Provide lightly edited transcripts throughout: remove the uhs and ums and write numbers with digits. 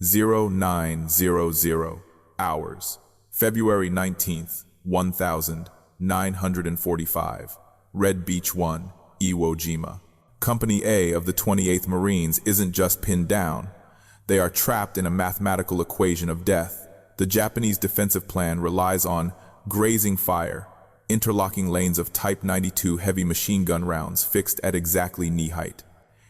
0900 hours, February 19th, 1945, Red Beach 1, Iwo Jima. Company A of the 28th Marines isn't just pinned down. They are trapped in a mathematical equation of death. The Japanese defensive plan relies on grazing fire, interlocking lanes of Type 92 heavy machine gun rounds fixed at exactly knee height.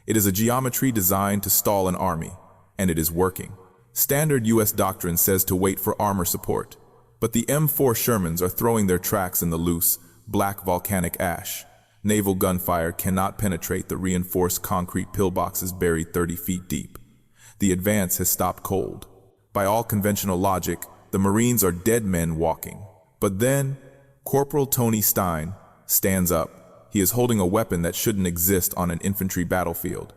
It is a geometry designed to stall an army, and it is working. Standard U.S. doctrine says to wait for armor support, but the M4 Shermans are throwing their tracks in the loose, black volcanic ash. Naval gunfire cannot penetrate the reinforced concrete pillboxes buried 30 feet deep. The advance has stopped cold. By all conventional logic, the Marines are dead men walking. But then, Corporal Tony Stein stands up. He is holding a weapon that shouldn't exist on an infantry battlefield.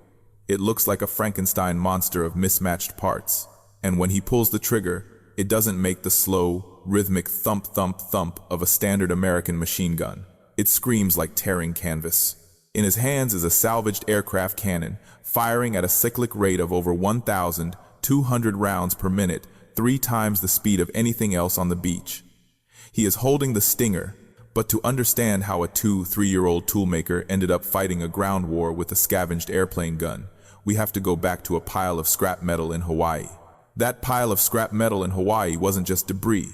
It looks like a Frankenstein monster of mismatched parts. And when he pulls the trigger, it doesn't make the slow, rhythmic thump thump thump of a standard American machine gun. It screams like tearing canvas. In his hands is a salvaged aircraft cannon, firing at a cyclic rate of over 1,200 rounds per minute, 3 times the speed of anything else on the beach. He is holding the Stinger, but to understand how a 2-3-year-old toolmaker ended up fighting a ground war with a scavenged airplane gun, we have to go back to a pile of scrap metal in Hawaii. That pile of scrap metal in Hawaii wasn't just debris.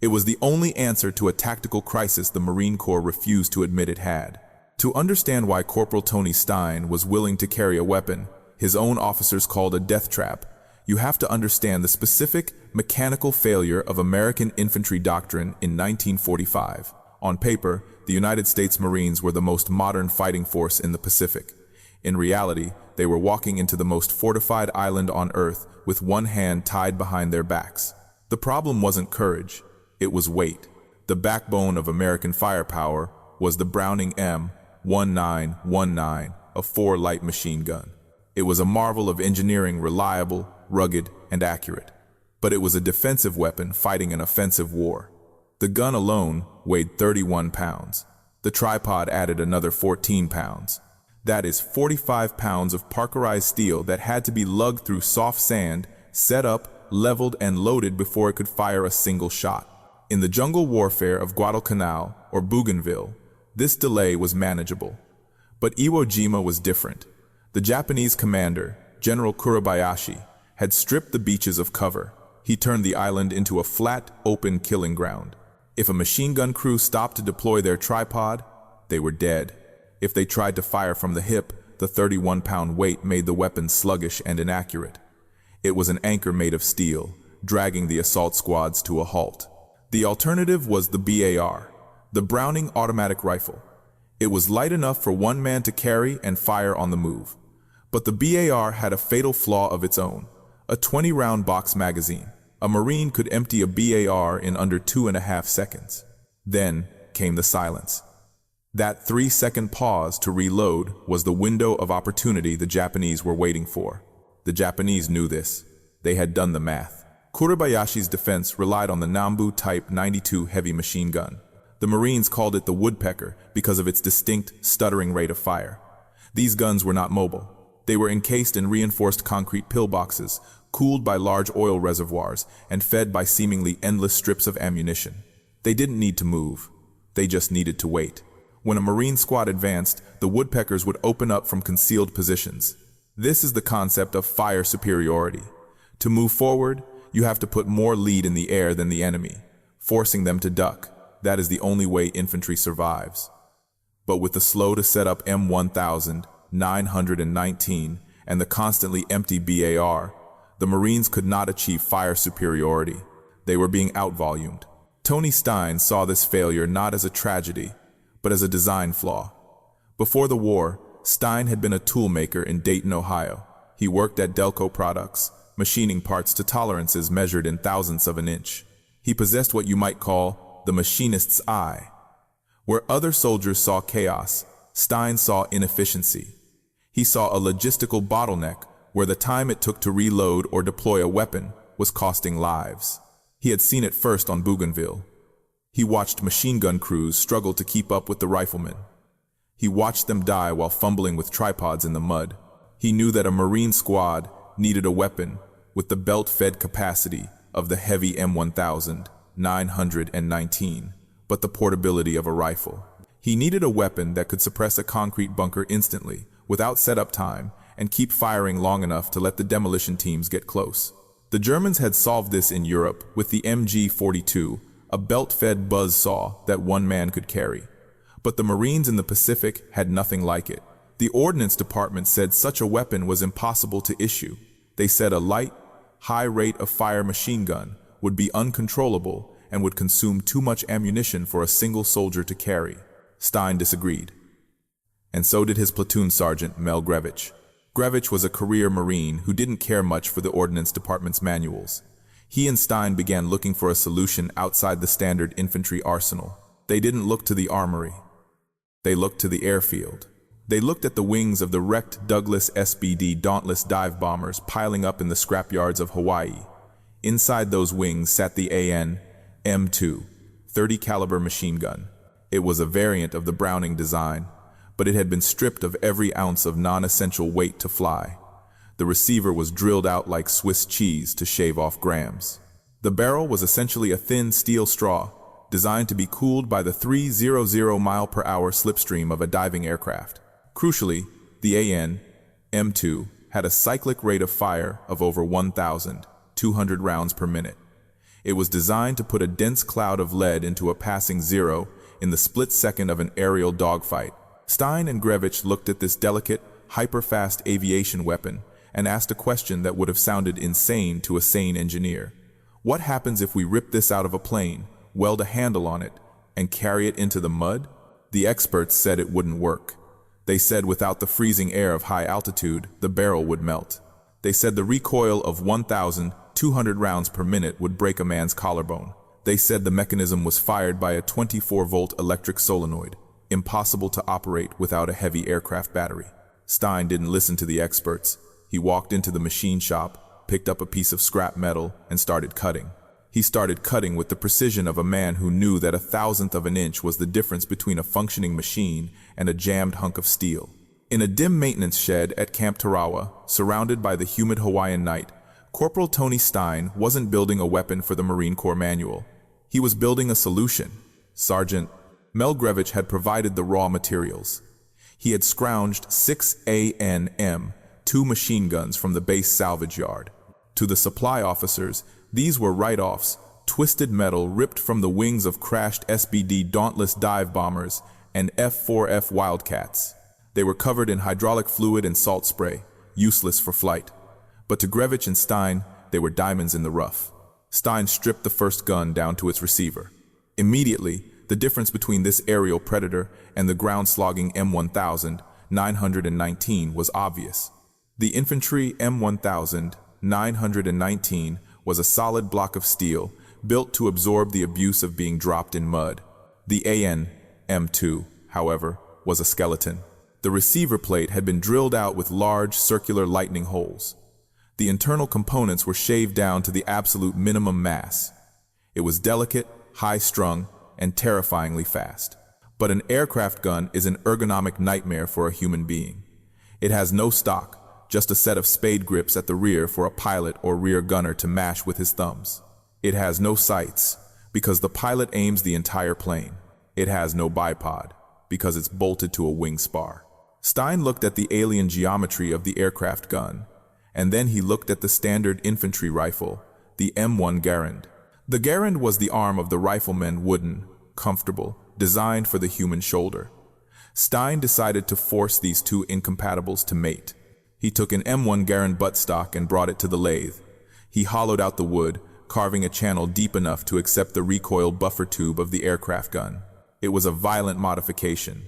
It was the only answer to a tactical crisis the Marine Corps refused to admit it had. To understand why Corporal Tony Stein was willing to carry a weapon his own officers called a death trap, you have to understand the specific mechanical failure of American infantry doctrine in 1945. On paper, the United States Marines were the most modern fighting force in the Pacific. In reality, they were walking into the most fortified island on Earth with one hand tied behind their backs. The problem wasn't courage, it was weight. The backbone of American firepower was the Browning M1919, a 4 light machine gun. It was a marvel of engineering, reliable, rugged, and accurate. But it was a defensive weapon fighting an offensive war. The gun alone weighed 31 pounds. The tripod added another 14 pounds. That is 45 pounds of Parkerized steel that had to be lugged through soft sand, set up, leveled, and loaded before it could fire a single shot. In the jungle warfare of Guadalcanal or Bougainville, this delay was manageable. But Iwo Jima was different. The Japanese commander, General Kuribayashi, had stripped the beaches of cover. He turned the island into a flat, open killing ground. If a machine gun crew stopped to deploy their tripod, they were dead. If they tried to fire from the hip, the 31-pound weight made the weapon sluggish and inaccurate. It was an anchor made of steel, dragging the assault squads to a halt. The alternative was the BAR, the Browning automatic rifle. It was light enough for one man to carry and fire on the move. But the BAR had a fatal flaw of its own, a 20-round box magazine. A Marine could empty a BAR in under 2.5 seconds. Then came the silence. That 3-second pause to reload was the window of opportunity the Japanese were waiting for. The Japanese knew this. They had done the math. Kuribayashi's defense relied on the Nambu Type 92 heavy machine gun. The Marines called it the woodpecker because of its distinct, stuttering rate of fire. These guns were not mobile. They were encased in reinforced concrete pillboxes, cooled by large oil reservoirs, and fed by seemingly endless strips of ammunition. They didn't need to move. They just needed to wait. When a Marine squad advanced, the woodpeckers would open up from concealed positions. This is the concept of fire superiority. To move forward, you have to put more lead in the air than the enemy, forcing them to duck. That is the only way infantry survives. But with the slow-to-set-up M1919 and the constantly empty BAR, the Marines could not achieve fire superiority. They were being outvolumed. Tony Stein saw this failure not as a tragedy, but as a design flaw. Before the war, Stein had been a toolmaker in Dayton, Ohio. He worked at Delco Products, machining parts to tolerances measured in thousandths of an inch. He possessed what you might call the machinist's eye. Where other soldiers saw chaos, Stein saw inefficiency. He saw a logistical bottleneck where the time it took to reload or deploy a weapon was costing lives. He had seen it first on Bougainville. He watched machine gun crews struggle to keep up with the riflemen. He watched them die while fumbling with tripods in the mud. He knew that a Marine squad needed a weapon with the belt-fed capacity of the heavy M1919, but the portability of a rifle. He needed a weapon that could suppress a concrete bunker instantly, without setup time, and keep firing long enough to let the demolition teams get close. The Germans had solved this in Europe with the MG-42, a belt-fed buzzsaw that one man could carry. But the Marines in the Pacific had nothing like it. The Ordnance Department said such a weapon was impossible to issue. They said a light, high rate of fire machine gun would be uncontrollable and would consume too much ammunition for a single soldier to carry. Stein disagreed. And so did his platoon sergeant, Mel Grevich. Grevich was a career Marine who didn't care much for the Ordnance Department's manuals. He and Stein began looking for a solution outside the standard infantry arsenal. They didn't look to the armory. They looked to the airfield. They looked at the wings of the wrecked Douglas SBD Dauntless dive bombers piling up in the scrapyards of Hawaii. Inside those wings sat the AN M2 30 caliber machine gun. It was a variant of the Browning design, but it had been stripped of every ounce of non-essential weight to fly. The receiver was drilled out like Swiss cheese to shave off grams. The barrel was essentially a thin steel straw, designed to be cooled by the 300 mile-per-hour slipstream of a diving aircraft. Crucially, the AN M2 had a cyclic rate of fire of over 1,200 rounds per minute. It was designed to put a dense cloud of lead into a passing zero in the split second of an aerial dogfight. Stein and Grevich looked at this delicate, hyper-fast aviation weapon and asked a question that would have sounded insane to a sane engineer. What happens if we rip this out of a plane, weld a handle on it, and carry it into the mud? The experts said it wouldn't work. They said without the freezing air of high altitude, the barrel would melt. They said the recoil of 1,200 rounds per minute would break a man's collarbone. They said the mechanism was fired by a 24-volt electric solenoid, impossible to operate without a heavy aircraft battery. Stein didn't listen to the experts. He walked into the machine shop, picked up a piece of scrap metal, and started cutting. He started cutting with the precision of a man who knew that a thousandth of an inch was the difference between a functioning machine and a jammed hunk of steel. In a dim maintenance shed at Camp Tarawa, surrounded by the humid Hawaiian night, Corporal Tony Stein wasn't building a weapon for the Marine Corps manual. He was building a solution. Sergeant Mel Grevich had provided the raw materials. He had scrounged 6 AN-M2 machine guns from the base salvage yard. To the supply officers, these were write-offs, twisted metal ripped from the wings of crashed SBD Dauntless dive bombers and F-4F Wildcats. They were covered in hydraulic fluid and salt spray, useless for flight. But to Grevich and Stein, they were diamonds in the rough. Stein stripped the first gun down to its receiver. Immediately, the difference between this aerial predator and the ground-slogging M1919 was obvious. The infantry M1919 was a solid block of steel, built to absorb the abuse of being dropped in mud. The AN M2, however, was a skeleton. The receiver plate had been drilled out with large circular lightning holes. The internal components were shaved down to the absolute minimum mass. It was delicate, high-strung, and terrifyingly fast. But an aircraft gun is an ergonomic nightmare for a human being. It has no stock, just a set of spade grips at the rear for a pilot or rear gunner to mash with his thumbs. It has no sights, because the pilot aims the entire plane. It has no bipod, because it's bolted to a wing spar. Stein looked at the alien geometry of the aircraft gun, and then he looked at the standard infantry rifle, the M1 Garand. The Garand was the arm of the rifleman, wooden, comfortable, designed for the human shoulder. Stein decided to force these two incompatibles to mate. He took an M1 Garand buttstock and brought it to the lathe. He hollowed out the wood, carving a channel deep enough to accept the recoil buffer tube of the aircraft gun. It was a violent modification.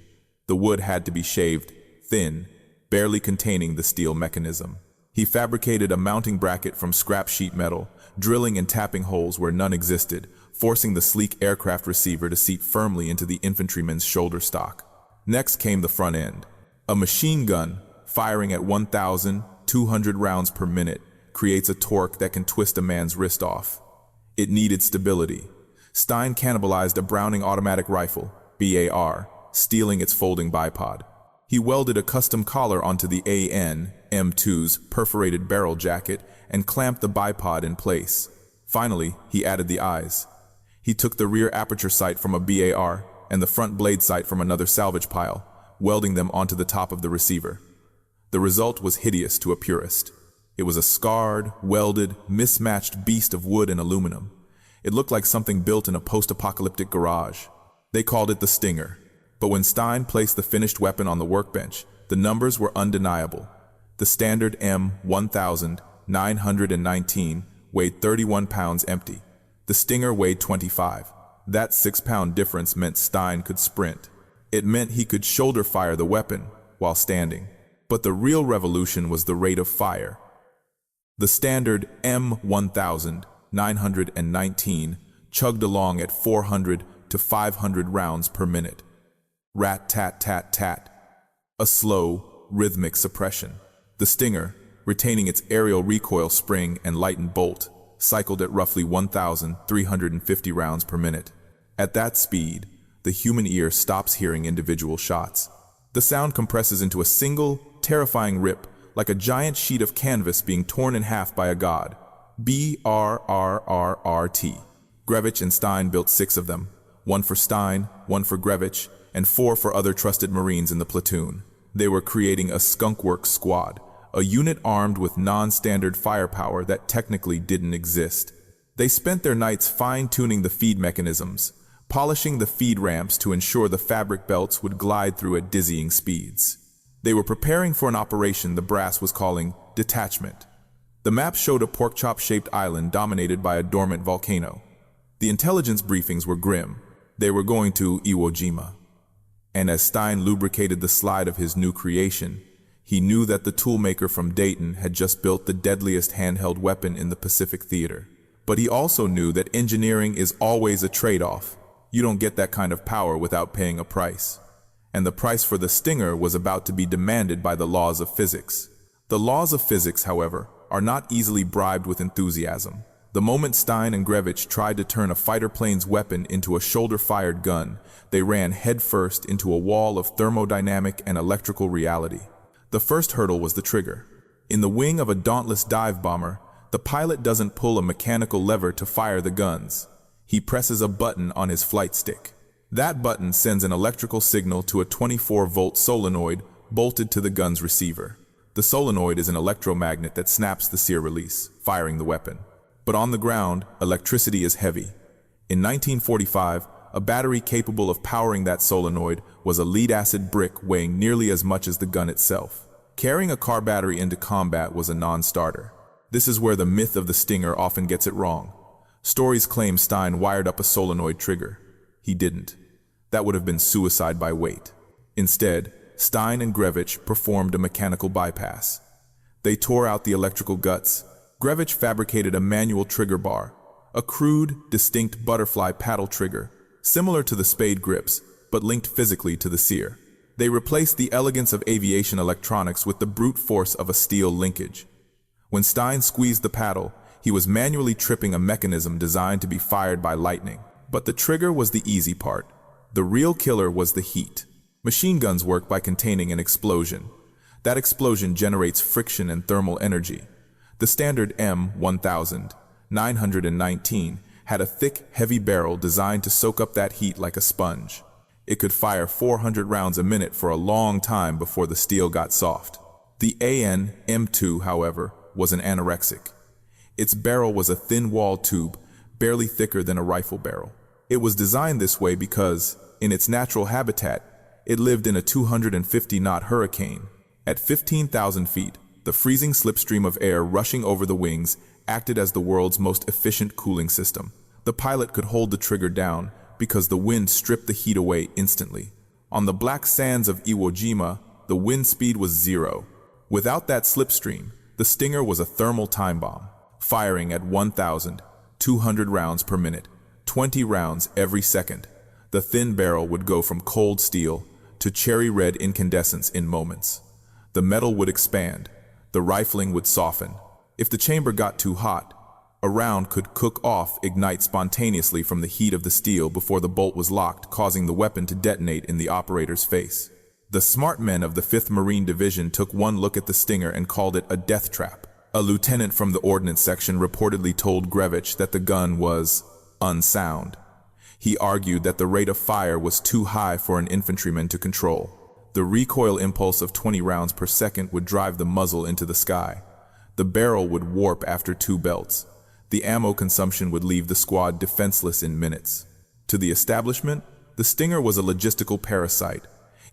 The wood had to be shaved, thin, barely containing the steel mechanism. He fabricated a mounting bracket from scrap sheet metal, drilling and tapping holes where none existed, forcing the sleek aircraft receiver to seat firmly into the infantryman's shoulder stock. Next came the front end. A machine gun, firing at 1,200 rounds per minute, creates a torque that can twist a man's wrist off. It needed stability. Stein cannibalized a Browning automatic rifle, BAR, stealing its folding bipod. He welded a custom collar onto the AN M2's perforated barrel jacket and clamped the bipod in place. Finally, he added the eyes. He took the rear aperture sight from a BAR and the front blade sight from another salvage pile, welding them onto the top of the receiver. The result was hideous to a purist. It was a scarred, welded, mismatched beast of wood and aluminum. It looked like something built in a post-apocalyptic garage. They called it the Stinger. But when Stein placed the finished weapon on the workbench, the numbers were undeniable. The standard M1919 weighed 31 pounds empty. The Stinger weighed 25. That 6-pound difference meant Stein could sprint. It meant he could shoulder fire the weapon while standing. But the real revolution was the rate of fire. The standard M1919 chugged along at 400 to 500 rounds per minute. Rat-tat-tat-tat. A slow, rhythmic suppression. The Stinger, retaining its aerial recoil spring and lightened bolt, cycled at roughly 1,350 rounds per minute. At that speed, the human ear stops hearing individual shots. The sound compresses into a single, terrifying rip, like a giant sheet of canvas being torn in half by a god. BRRRRT. Grevich and Stein built 6 of them, 1 for Stein, 1 for Grevich, and 4 for other trusted Marines in the platoon. They were creating a skunkworks squad, a unit armed with non-standard firepower that technically didn't exist. They spent their nights fine-tuning the feed mechanisms, polishing the feed ramps to ensure the fabric belts would glide through at dizzying speeds. They were preparing for an operation the brass was calling detachment. The map showed a pork-chop-shaped island dominated by a dormant volcano. The intelligence briefings were grim. They were going to Iwo Jima. And as Stein lubricated the slide of his new creation, he knew that the Toolmaker from Dayton had just built the deadliest handheld weapon in the Pacific theater. But he also knew that engineering is always a trade-off. You don't get that kind of power without paying a price. And the price for the Stinger was about to be demanded by the laws of physics. The laws of physics, however, are not easily bribed with enthusiasm. The moment Stein and Grevich tried to turn a fighter plane's weapon into a shoulder-fired gun, they ran headfirst into a wall of thermodynamic and electrical reality. The first hurdle was the trigger. In the wing of a dauntless dive bomber, the pilot doesn't pull a mechanical lever to fire the guns. He presses a button on his flight stick. That button sends an electrical signal to a 24-volt solenoid bolted to the gun's receiver. The solenoid is an electromagnet that snaps the sear release, firing the weapon. But on the ground, electricity is heavy. In 1945, a battery capable of powering that solenoid was a lead-acid brick weighing nearly as much as the gun itself. Carrying a car battery into combat was a non-starter. This is where the myth of the Stinger often gets it wrong. Stories claim Stein wired up a solenoid trigger. He didn't. That would have been suicide by weight. Instead, Stein and Grevich performed a mechanical bypass. They tore out the electrical guts. Grevich fabricated a manual trigger bar, a crude, distinct butterfly paddle trigger, similar to the spade grips, but linked physically to the sear. They replaced the elegance of aviation electronics with the brute force of a steel linkage. When Stein squeezed the paddle, he was manually tripping a mechanism designed to be fired by lightning. But the trigger was the easy part. The real killer was the heat. Machine guns work by containing an explosion. That explosion generates friction and thermal energy. The standard M1919 had a thick, heavy barrel designed to soak up that heat like a sponge. It could fire 400 rounds a minute for a long time before the steel got soft. The AN M2, however, was an anorexic. Its barrel was a thin-walled tube, barely thicker than a rifle barrel. It was designed this way because, in its natural habitat, it lived in a 250-knot hurricane. At 15,000 feet, the freezing slipstream of air rushing over the wings acted as the world's most efficient cooling system. The pilot could hold the trigger down because the wind stripped the heat away instantly. On the black sands of Iwo Jima, the wind speed was 0. Without that slipstream, the Stinger was a thermal time bomb, firing at 1,200 rounds per minute, 20 rounds every second. The thin barrel would go from cold steel to cherry-red incandescence in moments. The metal would expand. The rifling would soften. If the chamber got too hot, a round could ignite spontaneously from the heat of the steel before the bolt was locked, causing the weapon to detonate in the operator's face. The smart men of the 5th Marine Division took one look at the Stinger and called it a death trap. A lieutenant from the ordnance section reportedly told Grevich that the gun was unsound. He argued that the rate of fire was too high for an infantryman to control. The recoil impulse of 20 rounds per second would drive the muzzle into the sky. The barrel would warp after 2 belts. The ammo consumption would leave the squad defenseless in minutes. To the establishment, the Stinger was a logistical parasite.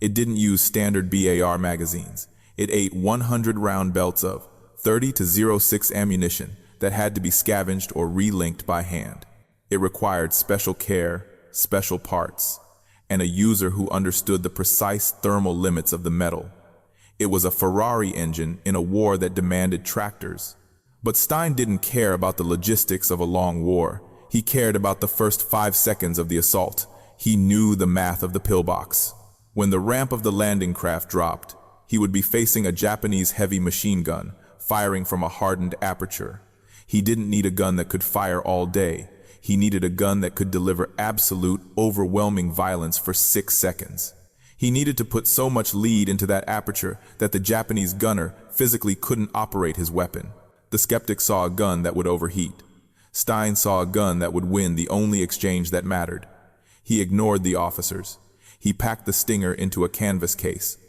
It didn't use standard BAR magazines. It ate 100-round belts of 30-06 ammunition that had to be scavenged or relinked by hand. It required special care, special parts, and a user who understood the precise thermal limits of the metal. It was a Ferrari engine in a war that demanded tractors. But Stein didn't care about the logistics of a long war. He cared about the first 5 seconds of the assault. He knew the math of the pillbox. When the ramp of the landing craft dropped, he would be facing a Japanese heavy machine gun, firing from a hardened aperture. He didn't need a gun that could fire all day. He needed a gun that could deliver absolute, overwhelming violence for 6 seconds. He needed to put so much lead into that aperture that the Japanese gunner physically couldn't operate his weapon. The skeptic saw a gun that would overheat. Stein saw a gun that would win the only exchange that mattered. He ignored the officers. He packed the Stinger into a canvas case.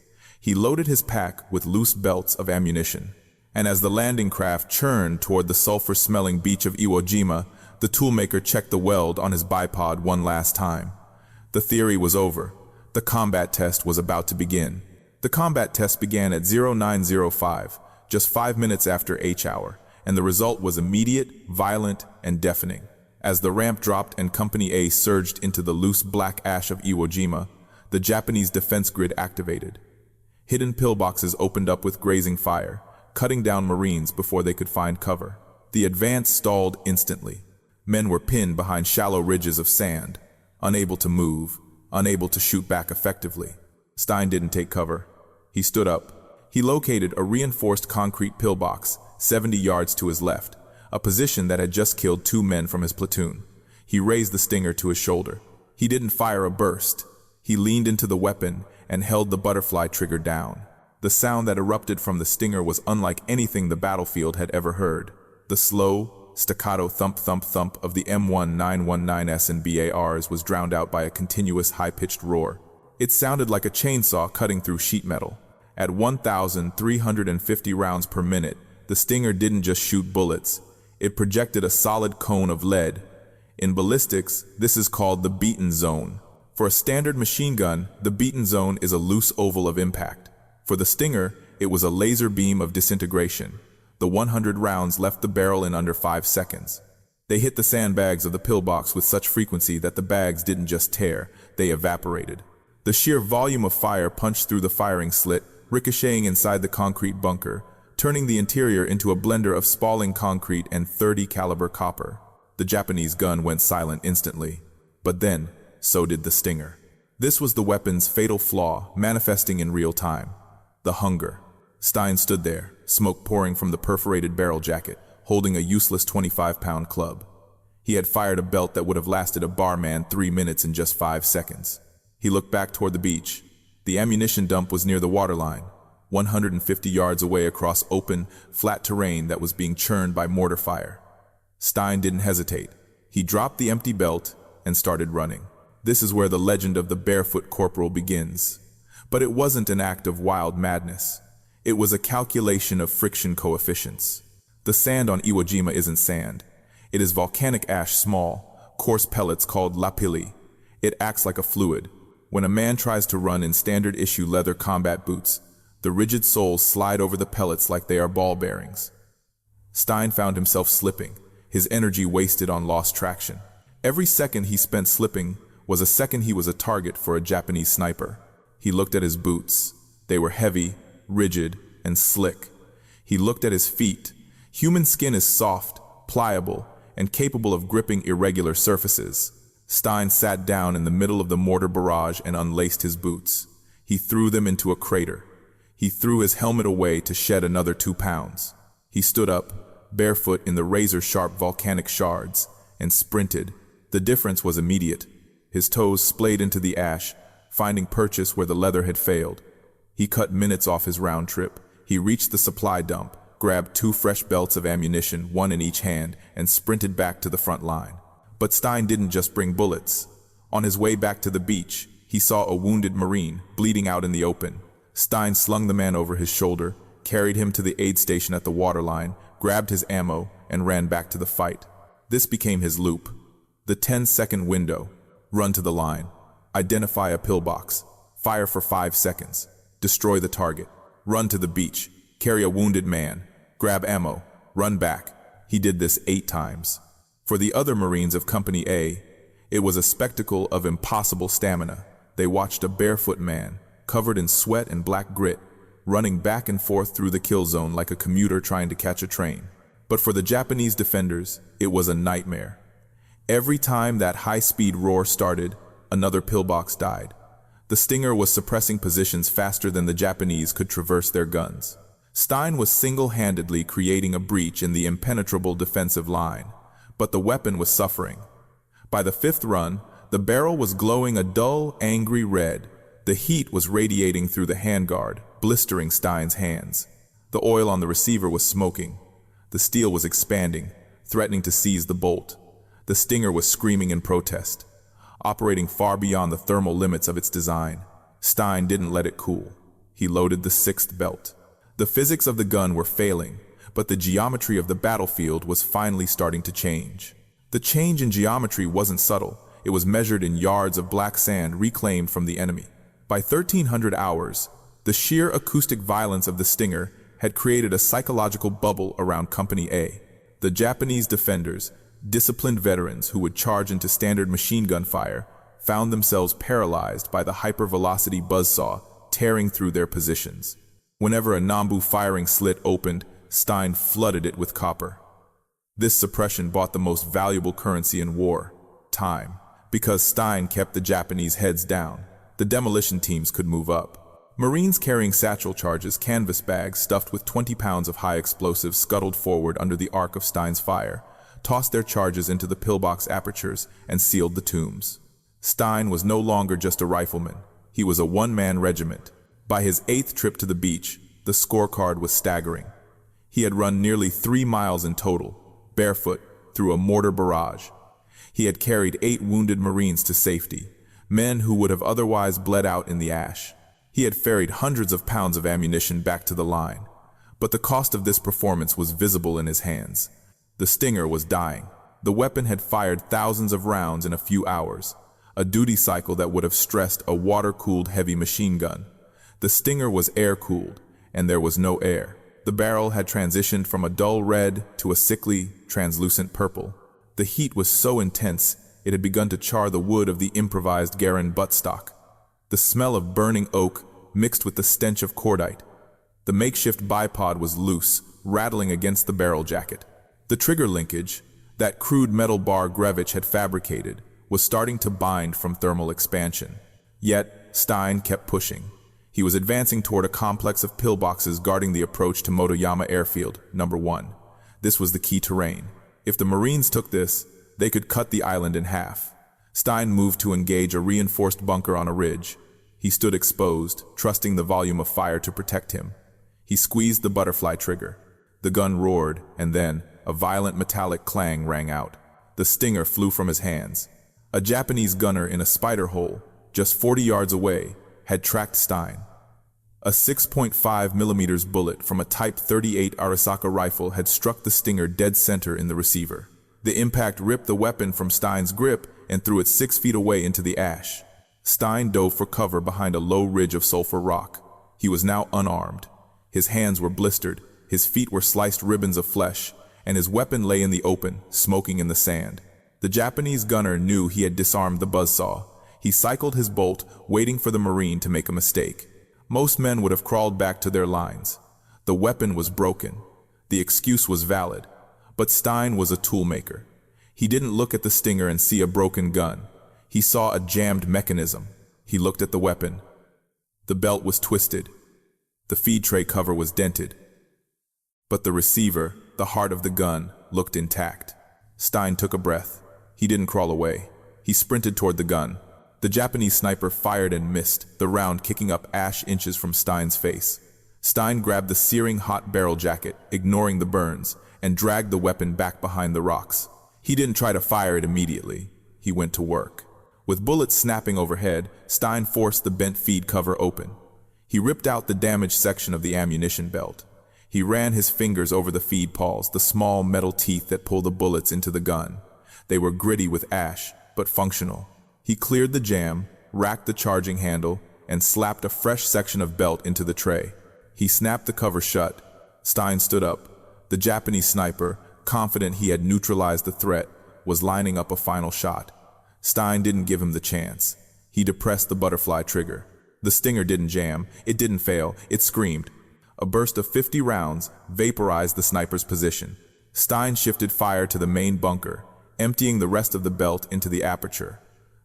He loaded his pack with loose belts of ammunition. And as the landing craft churned toward the sulfur-smelling beach of Iwo Jima, the toolmaker checked the weld on his bipod one last time. The theory was over. The combat test was about to begin. The combat test began at 0905, just 5 minutes after H hour, and the result was immediate, violent, and deafening. As the ramp dropped and Company A surged into the loose black ash of Iwo Jima, the Japanese defense grid activated. Hidden pillboxes opened up with grazing fire, cutting down Marines before they could find cover. The advance stalled instantly. Men were pinned behind shallow ridges of sand, unable to move, unable to shoot back effectively. Stein didn't take cover. He stood up. He located a reinforced concrete pillbox 70 yards to his left, a position that had just killed 2 men from his platoon. He raised the Stinger to his shoulder. He didn't fire a burst. He leaned into the weapon and held the butterfly trigger down. The sound that erupted from the Stinger was unlike anything the battlefield had ever heard. The slow, staccato thump-thump-thump of the M1919s and BARs was drowned out by a continuous high-pitched roar. It sounded like a chainsaw cutting through sheet metal. At 1,350 rounds per minute, the Stinger didn't just shoot bullets. It projected a solid cone of lead. In ballistics, this is called the beaten zone. For a standard machine gun, the beaten zone is a loose oval of impact. For the Stinger, it was a laser beam of disintegration. The 100 rounds left the barrel in under 5 seconds. They hit the sandbags of the pillbox with such frequency that the bags didn't just tear, they evaporated. The sheer volume of fire punched through the firing slit, ricocheting inside the concrete bunker, turning the interior into a blender of spalling concrete and .30 caliber copper. The Japanese gun went silent instantly. But then, so did the Stinger. This was the weapon's fatal flaw, manifesting in real time. The hunger. Stein stood there, smoke pouring from the perforated barrel jacket, holding a useless 25-pound club. He had fired a belt that would have lasted a barman 3 minutes in just 5 seconds. He looked back toward the beach. The ammunition dump was near the waterline, 150 yards away across open, flat terrain that was being churned by mortar fire. Stein didn't hesitate. He dropped the empty belt and started running. This is where the legend of the barefoot corporal begins. But it wasn't an act of wild madness. It was a calculation of friction coefficients. The sand on Iwo Jima isn't sand. It is volcanic ash, small, coarse pellets called lapilli. It acts like a fluid. When a man tries to run in standard issue leather combat boots, the rigid soles slide over the pellets like they are ball bearings. Stein found himself slipping, his energy wasted on lost traction. Every second he spent slipping was a second he was a target for a Japanese sniper. He looked at his boots. They were heavy, rigid, and slick. He looked at his feet. Human skin is soft, pliable, and capable of gripping irregular surfaces. Stein sat down in the middle of the mortar barrage and unlaced his boots. He threw them into a crater. He threw his helmet away to shed another 2 pounds. He stood up, barefoot in the razor-sharp volcanic shards, and sprinted. The difference was immediate. His toes splayed into the ash, finding purchase where the leather had failed. He cut minutes off his round trip. He reached the supply dump, grabbed 2 fresh belts of ammunition, 1 in each hand, and sprinted back to the front line. But Stein didn't just bring bullets. On his way back to the beach, he saw a wounded Marine bleeding out in the open. Stein slung the man over his shoulder, carried him to the aid station at the waterline, grabbed his ammo, and ran back to the fight. This became his loop. The 10-second window. Run to the line. Identify a pillbox. Fire for 5 seconds. Destroy the target. Run to the beach. Carry a wounded man. Grab ammo. Run back. He did this 8 times. For the other Marines of Company A, it was a spectacle of impossible stamina. They watched a barefoot man, covered in sweat and black grit, running back and forth through the kill zone like a commuter trying to catch a train. But for the Japanese defenders, it was a nightmare. Every time that high-speed roar started, another pillbox died. The Stinger was suppressing positions faster than the Japanese could traverse their guns. Stein was single-handedly creating a breach in the impenetrable defensive line, but the weapon was suffering. By the 5th run, the barrel was glowing a dull, angry red. The heat was radiating through the handguard, blistering Stein's hands. The oil on the receiver was smoking. The steel was expanding, threatening to seize the bolt. The Stinger was screaming in protest, operating far beyond the thermal limits of its design. Stein didn't let it cool. He loaded the 6th belt. The physics of the gun were failing, but the geometry of the battlefield was finally starting to change. The change in geometry wasn't subtle. It was measured in yards of black sand reclaimed from the enemy. By 1300 hours, the sheer acoustic violence of the Stinger had created a psychological bubble around Company A. The Japanese defenders, disciplined veterans who would charge into standard machine gun fire, found themselves paralyzed by the hypervelocity buzzsaw tearing through their positions. Whenever a Nambu firing slit opened, Stein flooded it with copper. This suppression bought the most valuable currency in war, time. Because Stein kept the Japanese heads down, the demolition teams could move up. Marines carrying satchel charges, canvas bags stuffed with 20 pounds of high explosives scuttled forward under the arc of Stein's fire, tossed their charges into the pillbox apertures, and sealed the tombs. Stein was no longer just a rifleman. He was a one-man regiment. By his 8th trip to the beach, the scorecard was staggering. He had run nearly 3 miles in total, barefoot, through a mortar barrage. He had carried 8 wounded Marines to safety, men who would have otherwise bled out in the ash. He had ferried hundreds of pounds of ammunition back to the line, but the cost of this performance was visible in his hands. The Stinger was dying. The weapon had fired thousands of rounds in a few hours, a duty cycle that would have stressed a water-cooled heavy machine gun. The Stinger was air-cooled, and there was no air. The barrel had transitioned from a dull red to a sickly, translucent purple. The heat was so intense, it had begun to char the wood of the improvised Garand buttstock. The smell of burning oak mixed with the stench of cordite. The makeshift bipod was loose, rattling against the barrel jacket. The trigger linkage, that crude metal bar Grevich had fabricated, was starting to bind from thermal expansion. Yet, Stein kept pushing. He was advancing toward a complex of pillboxes guarding the approach to Motoyama Airfield, number 1. This was the key terrain. If the Marines took this, they could cut the island in half. Stein moved to engage a reinforced bunker on a ridge. He stood exposed, trusting the volume of fire to protect him. He squeezed the butterfly trigger. The gun roared, and then a violent metallic clang rang out. The Stinger flew from his hands. A Japanese gunner in a spider hole, just 40 yards away, had tracked Stein. A 6.5mm bullet from a Type 38 Arisaka rifle had struck the Stinger dead center in the receiver. The impact ripped the weapon from Stein's grip and threw it 6 feet away into the ash. Stein dove for cover behind a low ridge of sulfur rock. He was now unarmed. His hands were blistered, his feet were sliced ribbons of flesh, and his weapon lay in the open, smoking in the sand. The Japanese gunner knew he had disarmed the buzzsaw. He cycled his bolt, waiting for the Marine to make a mistake. Most men would have crawled back to their lines. The weapon was broken. The excuse was valid. But Stein was a toolmaker. He didn't look at the Stinger and see a broken gun. He saw a jammed mechanism. He looked at the weapon. The belt was twisted. The feed tray cover was dented. But the receiver, the heart of the gun, looked intact. Stein took a breath. He didn't crawl away. He sprinted toward the gun. The Japanese sniper fired and missed, the round kicking up ash inches from Stein's face. Stein grabbed the searing hot barrel jacket, ignoring the burns, and dragged the weapon back behind the rocks. He didn't try to fire it immediately. He went to work. With bullets snapping overhead, Stein forced the bent feed cover open. He ripped out the damaged section of the ammunition belt. He ran his fingers over the feed pawls, the small metal teeth that pull the bullets into the gun. They were gritty with ash, but functional. He cleared the jam, racked the charging handle, and slapped a fresh section of belt into the tray. He snapped the cover shut. Stein stood up. The Japanese sniper, confident he had neutralized the threat, was lining up a final shot. Stein didn't give him the chance. He depressed the butterfly trigger. The stinger didn't jam, it didn't fail, it screamed. A burst of 50 rounds vaporized the sniper's position. Stein shifted fire to the main bunker, emptying the rest of the belt into the aperture.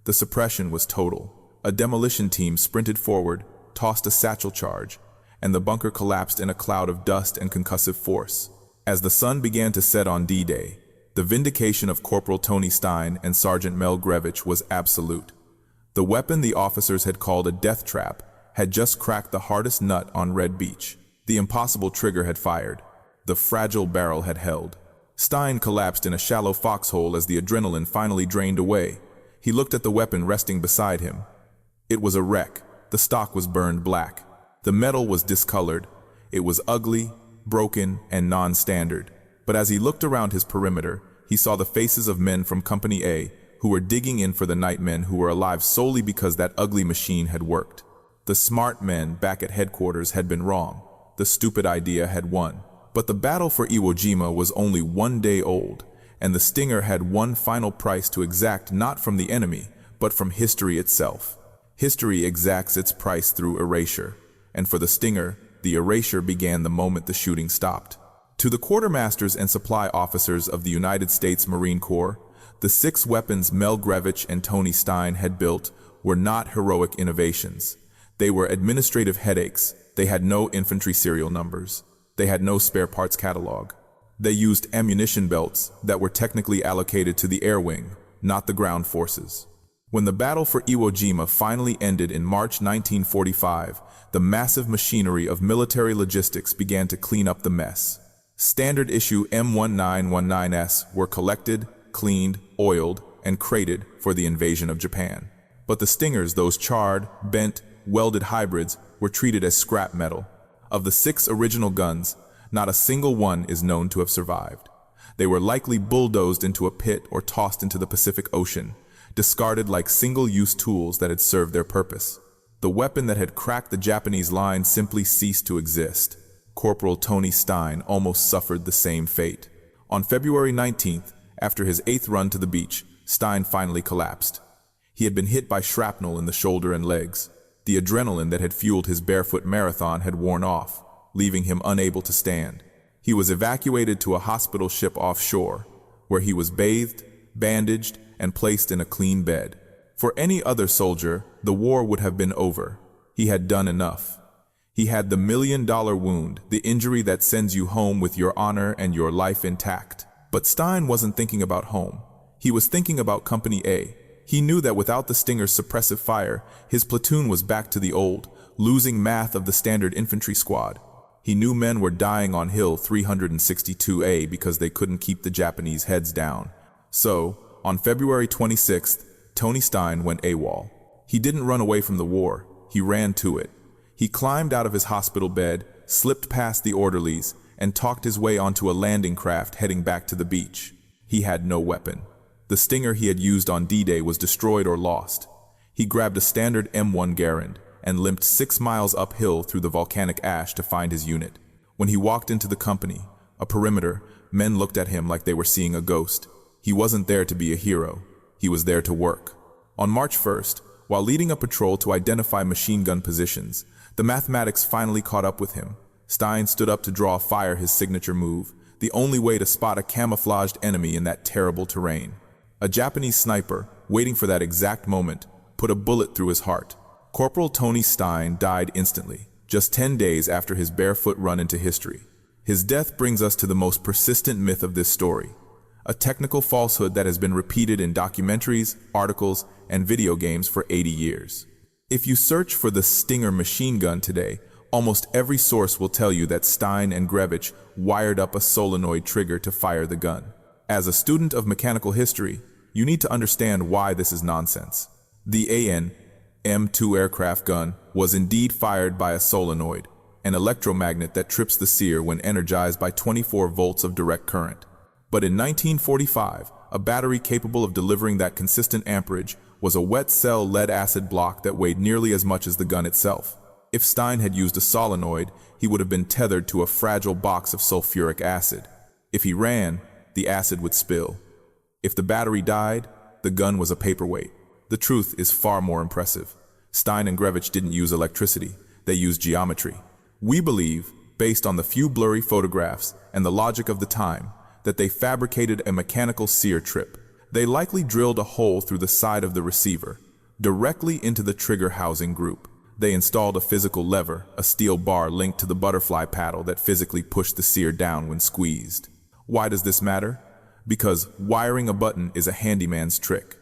The suppression was total. A demolition team sprinted forward, tossed a satchel charge, and the bunker collapsed in a cloud of dust and concussive force. As the sun began to set on D-Day, the vindication of Corporal Tony Stein and Sergeant Mel Grevich was absolute. The weapon the officers had called a death trap had just cracked the hardest nut on Red Beach. The impossible trigger had fired. The fragile barrel had held. Stein collapsed in a shallow foxhole as the adrenaline finally drained away. He looked at the weapon resting beside him. It was a wreck. The stock was burned black. The metal was discolored. It was ugly, broken, and non-standard. But as he looked around his perimeter, he saw the faces of men from Company A who were digging in for the nightmen who were alive solely because that ugly machine had worked. The smart men back at headquarters had been wrong. The stupid idea had won. But the battle for Iwo Jima was only 1 day old, and the Stinger had one final price to exact, not from the enemy, but from history itself. History exacts its price through erasure, and for the Stinger, the erasure began the moment the shooting stopped. To the quartermasters and supply officers of the United States Marine Corps, the 6 weapons Mel Grevich and Tony Stein had built were not heroic innovations. They were administrative headaches. They had no infantry serial numbers. They had no spare parts catalog. They used ammunition belts that were technically allocated to the air wing, not the ground forces. When the battle for Iwo Jima finally ended in March 1945, the massive machinery of military logistics began to clean up the mess. Standard issue M1919s were collected, cleaned, oiled, and crated for the invasion of Japan. But the Stingers, those charred, bent, welded hybrids, were treated as scrap metal. Of the 6 original guns, not a single one is known to have survived. They were likely bulldozed into a pit or tossed into the Pacific Ocean, discarded like single-use tools that had served their purpose. The weapon that had cracked the Japanese line simply ceased to exist. Corporal Tony Stein almost suffered the same fate. On February 19th, after his 8th run to the beach, Stein finally collapsed. He had been hit by shrapnel in the shoulder and legs. The adrenaline that had fueled his barefoot marathon had worn off, leaving him unable to stand. He was evacuated to a hospital ship offshore, where he was bathed, bandaged, and placed in a clean bed. For any other soldier, the war would have been over. He had done enough. He had the $1 million wound, the injury that sends you home with your honor and your life intact. But Stein wasn't thinking about home. He was thinking about Company A. He knew that without the Stinger's suppressive fire, his platoon was back to the old, losing math of the standard infantry squad. He knew men were dying on Hill 362A because they couldn't keep the Japanese heads down. So, on February 26th, Tony Stein went AWOL. He didn't run away from the war, he ran to it. He climbed out of his hospital bed, slipped past the orderlies, and talked his way onto a landing craft heading back to the beach. He had no weapon. The Stinger he had used on D-Day was destroyed or lost. He grabbed a standard M1 Garand and limped 6 miles uphill through the volcanic ash to find his unit. When he walked into the company, a perimeter, men looked at him like they were seeing a ghost. He wasn't there to be a hero. He was there to work. On March 1st, while leading a patrol to identify machine gun positions, the mathematics finally caught up with him. Stein stood up to draw fire, his signature move, the only way to spot a camouflaged enemy in that terrible terrain. A Japanese sniper, waiting for that exact moment, put a bullet through his heart. Corporal Tony Stein died instantly, just 10 days after his barefoot run into history. His death brings us to the most persistent myth of this story. a technical falsehood that has been repeated in documentaries, articles, and video games for 80 years. If you search for the Stinger machine gun today, almost every source will tell you that Stein and Grevich wired up a solenoid trigger to fire the gun. As a student of mechanical history, you need to understand why this is nonsense. The AN M2 aircraft gun was indeed fired by a solenoid, an electromagnet that trips the sear when energized by 24 volts of direct current. But in 1945, a battery capable of delivering that consistent amperage was a wet cell lead-acid block that weighed nearly as much as the gun itself. If Stein had used a solenoid, he would have been tethered to a fragile box of sulfuric acid. If he ran, the acid would spill. If the battery died, the gun was a paperweight. The truth is far more impressive. Stein and Grevich didn't use electricity, they used geometry. We believe, based on the few blurry photographs and the logic of the time, that they fabricated a mechanical sear trip. They likely drilled a hole through the side of the receiver, directly into the trigger housing group. They installed a physical lever, a steel bar linked to the butterfly paddle that physically pushed the sear down when squeezed. Why does this matter? Because wiring a button is a handyman's trick.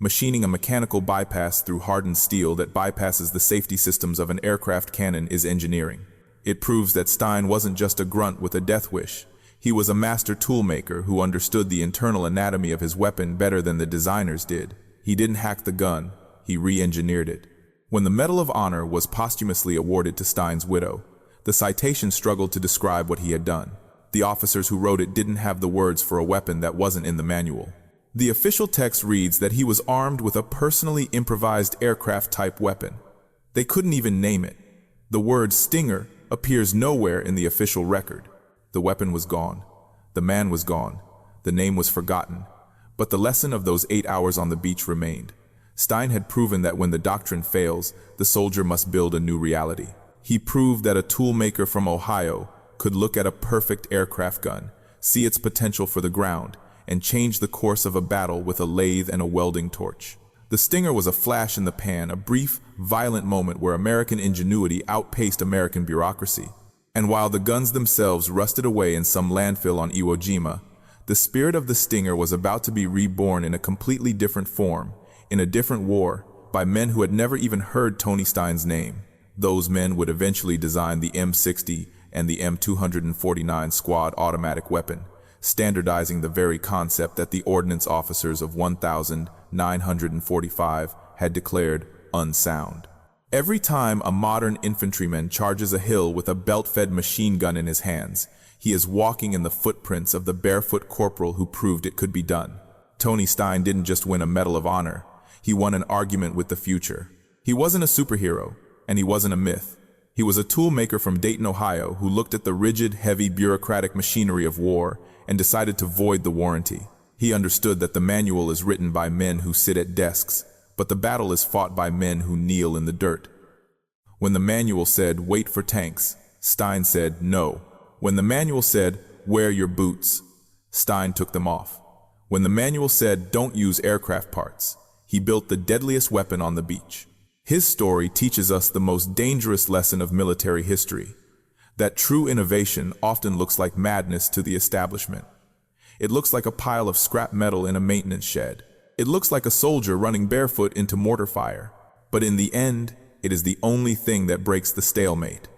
Machining a mechanical bypass through hardened steel that bypasses the safety systems of an aircraft cannon is engineering. It proves that Stein wasn't just a grunt with a death wish. He was a master toolmaker who understood the internal anatomy of his weapon better than the designers did. He didn't hack the gun, he re-engineered it. When the Medal of Honor was posthumously awarded to Stein's widow, the citation struggled to describe what he had done. The officers who wrote it didn't have the words for a weapon that wasn't in the manual. The official text reads that he was armed with a personally improvised aircraft-type weapon. They couldn't even name it. The word Stinger appears nowhere in the official record. The weapon was gone. The man was gone. The name was forgotten. But the lesson of those 8 hours on the beach remained. Stein had proven that when the doctrine fails, the soldier must build a new reality. He proved that a toolmaker from Ohio could look at a perfect aircraft gun, see its potential for the ground, and change the course of a battle with a lathe and a welding torch. The Stinger was a flash in the pan, a brief, violent moment where American ingenuity outpaced American bureaucracy. And while the guns themselves rusted away in some landfill on Iwo Jima, the spirit of the Stinger was about to be reborn in a completely different form, in a different war, by men who had never even heard Tony Stein's name. Those men would eventually design the M60 and the M249 squad automatic weapon, standardizing the very concept that the ordnance officers of 1945 had declared unsound. Every time a modern infantryman charges a hill with a belt-fed machine gun in his hands, he is walking in the footprints of the barefoot corporal who proved it could be done. Tony Stein didn't just win a Medal of Honor, he won an argument with the future. He wasn't a superhero, and he wasn't a myth. He was a toolmaker from Dayton, Ohio, who looked at the rigid, heavy bureaucratic machinery of war and decided to void the warranty. He understood that the manual is written by men who sit at desks, but the battle is fought by men who kneel in the dirt. When the manual said, "Wait for tanks," Stein said, "No." When the manual said, "Wear your boots," Stein took them off. When the manual said, "Don't use aircraft parts," he built the deadliest weapon on the beach. His story teaches us the most dangerous lesson of military history, that true innovation often looks like madness to the establishment. It looks like a pile of scrap metal in a maintenance shed. It looks like a soldier running barefoot into mortar fire. But in the end, it is the only thing that breaks the stalemate.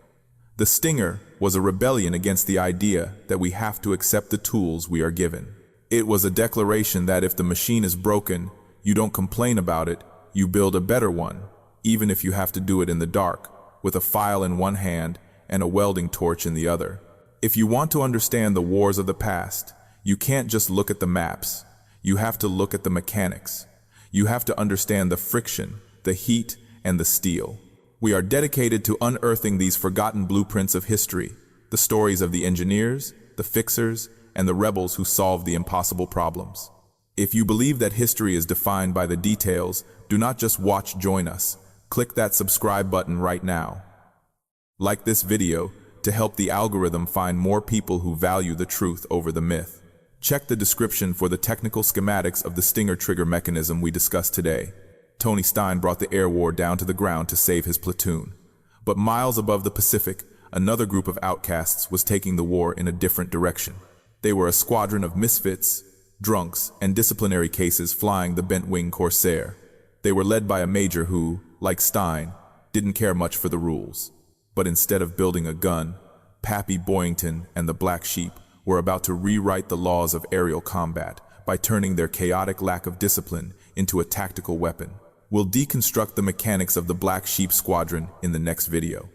The Stinger was a rebellion against the idea that we have to accept the tools we are given. It was a declaration that if the machine is broken, you don't complain about it, you build a better one, even if you have to do it in the dark, with a file in one hand and a welding torch in the other. If you want to understand the wars of the past, you can't just look at the maps. You have to look at the mechanics. You have to understand the friction, the heat, and the steel. We are dedicated to unearthing these forgotten blueprints of history, the stories of the engineers, the fixers, and the rebels who solved the impossible problems. If you believe that history is defined by the details, do not just watch, join us. Click that subscribe button right now. Like this video to help the algorithm find more people who value the truth over the myth. Check the description for the technical schematics of the Stinger trigger mechanism we discussed today. Tony Stein brought the air war down to the ground to save his platoon. But miles above the Pacific, another group of outcasts was taking the war in a different direction. They were a squadron of misfits, drunks, and disciplinary cases flying the bent-wing Corsair. They were led by a major who, like Stein, didn't care much for the rules. But instead of building a gun, Pappy Boyington and the Black Sheep were about to rewrite the laws of aerial combat by turning their chaotic lack of discipline into a tactical weapon. We'll deconstruct the mechanics of the Black Sheep Squadron in the next video.